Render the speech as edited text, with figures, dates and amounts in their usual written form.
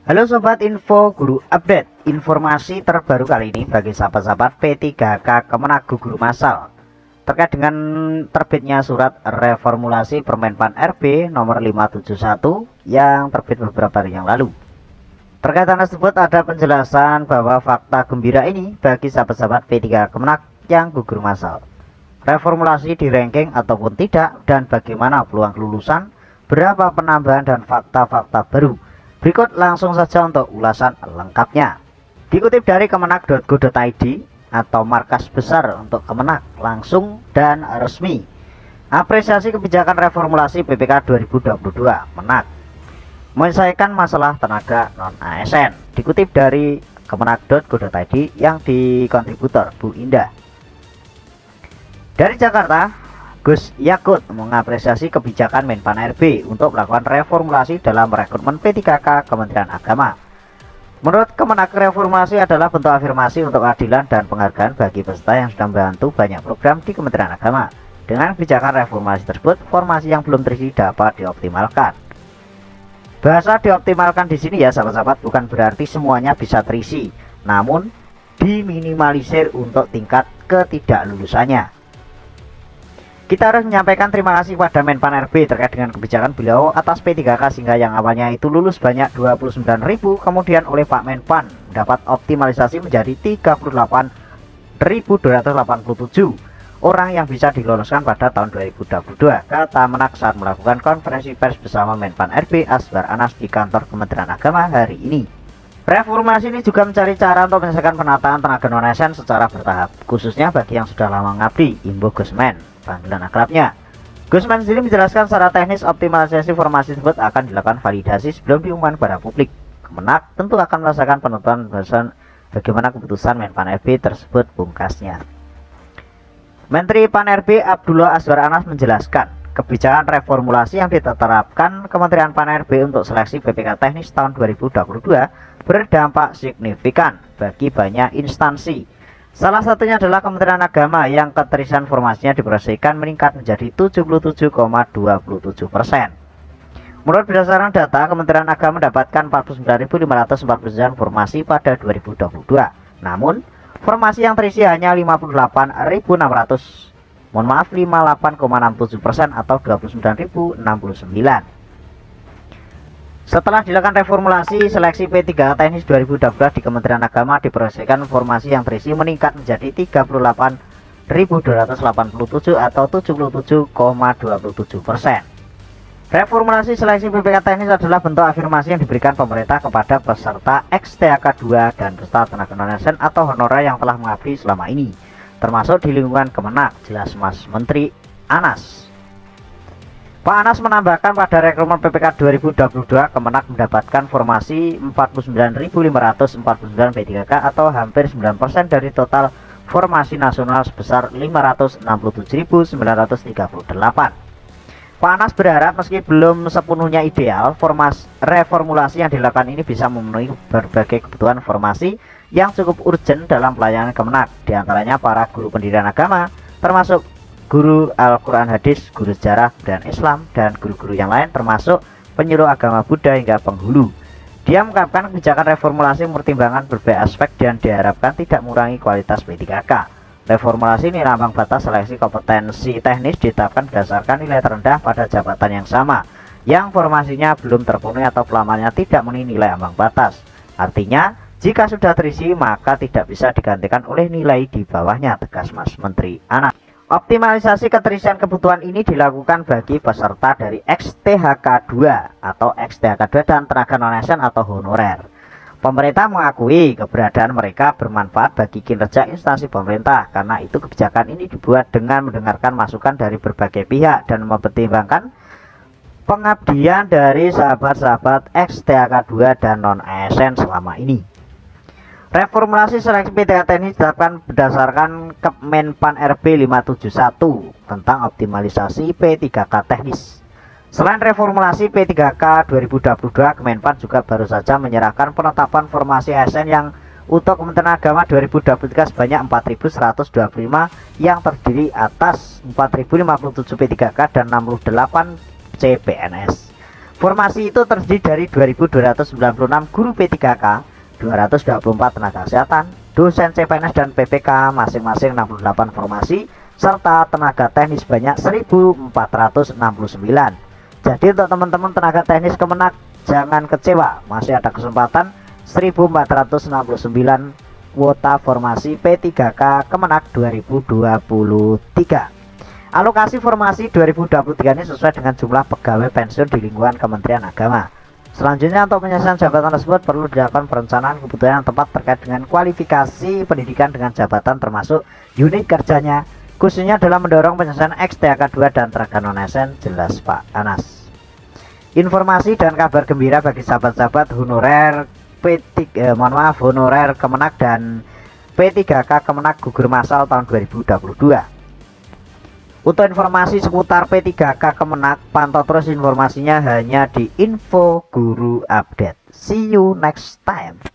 Halo Sobat Info Guru Update, informasi terbaru kali ini bagi sahabat-sahabat P3K Kemenak Guru Massal terkait dengan terbitnya surat reformulasi Permenpan RB nomor 571 yang terbit beberapa hari yang lalu. Terkait hal tersebut ada penjelasan bahwa fakta gembira ini bagi sahabat-sahabat P3K Kemenak yang gugur massal. Reformulasi di ranking ataupun tidak, dan bagaimana peluang kelulusan, berapa penambahan dan fakta-fakta baru. Berikut langsung saja untuk ulasan lengkapnya. Dikutip dari kemenak.go.id atau markas besar untuk Kemenak, langsung dan resmi. Apresiasi kebijakan reformulasi PPK 2022 Kemenak menyelesaikan masalah tenaga non-ASN. Dikutip dari kemenak.go.id yang dikontributor Bu Indah. Dari Jakarta, Gus Yakut mengapresiasi kebijakan Menpan RB untuk melakukan reformulasi dalam rekrutmen P3K Kementerian Agama. Menurut Kemenak, reformulasi adalah bentuk afirmasi untuk keadilan dan penghargaan bagi peserta yang sudah membantu banyak program di Kementerian Agama. Dengan kebijakan reformulasi tersebut, formasi yang belum terisi dapat dioptimalkan. Bahasa dioptimalkan di sini ya sahabat-sahabat bukan berarti semuanya bisa terisi, namun diminimalisir untuk tingkat ketidaklulusannya. Kita harus menyampaikan terima kasih kepada Menpan RB terkait dengan kebijakan beliau atas P3K sehingga yang awalnya itu lulus banyak 29.000, kemudian oleh Pak Menpan dapat optimalisasi menjadi 38.287 orang yang bisa diloloskan pada tahun 2022, kata Menak saat melakukan konferensi pers bersama Menpan RB Asbar Anas di kantor Kementerian Agama hari ini. Reformasi ini juga mencari cara untuk menyelesaikan penataan tenaga non-ASN secara bertahap, khususnya bagi yang sudah lama mengabdi, Imbo Gusmen, panggilan akrabnya. Gusman sendiri menjelaskan secara teknis optimalisasi formasi tersebut akan dilakukan validasi sebelum diumumkan kepada publik. Kemenak tentu akan merasakan penentuan bagaimana keputusan Menpan RB tersebut, pungkasnya. Menteri Pan RB Abdullah Azwar Anas menjelaskan kebijakan reformulasi yang diterapkan Kementerian Pan RB untuk seleksi PPK teknis tahun 2022 berdampak signifikan bagi banyak instansi. Salah satunya adalah Kementerian Agama yang keterisian formasinya diproyeksikan meningkat menjadi 77,27%. Menurut berdasarkan data, Kementerian Agama mendapatkan 49.549 formasi pada 2022. Namun, formasi yang terisi hanya 58,67% atau 29.069. Setelah dilakukan reformulasi, seleksi P3K teknis 2022 di Kementerian Agama diproyeksikan formasi yang terisi meningkat menjadi 38.287 atau 77,27%. Reformulasi seleksi PPK teknis adalah bentuk afirmasi yang diberikan pemerintah kepada peserta XTHK 2 dan peserta tenaga non-ASN atau honorer yang telah mengabdi selama ini, termasuk di lingkungan Kemenak, jelas Mas Menteri Anas. Pak Anas menambahkan pada rekrutmen PPK 2022 Kemenak mendapatkan formasi 49.549 P3K atau hampir 9% dari total formasi nasional sebesar 567.938. Pak Anas berharap meski belum sepenuhnya ideal, reformulasi yang dilakukan ini bisa memenuhi berbagai kebutuhan formasi yang cukup urgent dalam pelayanan Kemenak, diantaranya para guru pendidikan agama, termasuk guru Al-Quran Hadis, guru sejarah dan Islam, dan guru-guru yang lain termasuk penyuluh agama Buddha hingga penghulu. Dia mengungkapkan kebijakan reformulasi mempertimbangkan berbagai aspek dan diharapkan tidak mengurangi kualitas P3K. Reformulasi ini ambang batas seleksi kompetensi teknis ditetapkan berdasarkan nilai terendah pada jabatan yang sama, yang formasinya belum terpenuhi atau pelamarnya tidak memenuhi nilai ambang batas. Artinya, jika sudah terisi maka tidak bisa digantikan oleh nilai di bawahnya, tegas Mas Menteri Anas. Optimalisasi keterisian kebutuhan ini dilakukan bagi peserta dari XTHK 2 atau XTHK 2 dan tenaga non-ASN atau honorer. Pemerintah mengakui keberadaan mereka bermanfaat bagi kinerja instansi pemerintah, karena itu kebijakan ini dibuat dengan mendengarkan masukan dari berbagai pihak dan mempertimbangkan pengabdian dari sahabat-sahabat XTHK 2 dan non-ASN selama ini. Reformulasi seleksi P3K teknis dilakukan berdasarkan Kemenpan RB 571 tentang optimalisasi P3K teknis. Selain reformulasi P3K 2022, Kemenpan juga baru saja menyerahkan penetapan formasi ASN yang untuk Kementerian Agama 2023 sebanyak 4.125 yang terdiri atas 4.057 P3K dan 68 CPNS. Formasi itu terdiri dari 2.296 guru P3K, 224 tenaga kesehatan, dosen CPNS dan PPK masing-masing 68 formasi, serta tenaga teknis banyak 1.469. Jadi untuk teman-teman tenaga teknis Kemenak jangan kecewa, masih ada kesempatan 1.469 kuota formasi P3K Kemenak 2023. Alokasi formasi 2023 ini sesuai dengan jumlah pegawai pensiun di lingkungan Kementerian Agama. Selanjutnya untuk penyelesaian jabatan tersebut perlu dilakukan perencanaan kebutuhan yang tepat terkait dengan kualifikasi pendidikan dengan jabatan termasuk unit kerjanya, khususnya dalam mendorong penyelesaian XTK 2 dan tenaga non-ASN, jelas Pak Anas. Informasi dan kabar gembira bagi sahabat-sahabat honorer honorer Kemenak dan P3K Kemenak gugur massal tahun 2022. Untuk informasi seputar P3K Kemenak, pantau terus informasinya hanya di Info Guru Update. See you next time.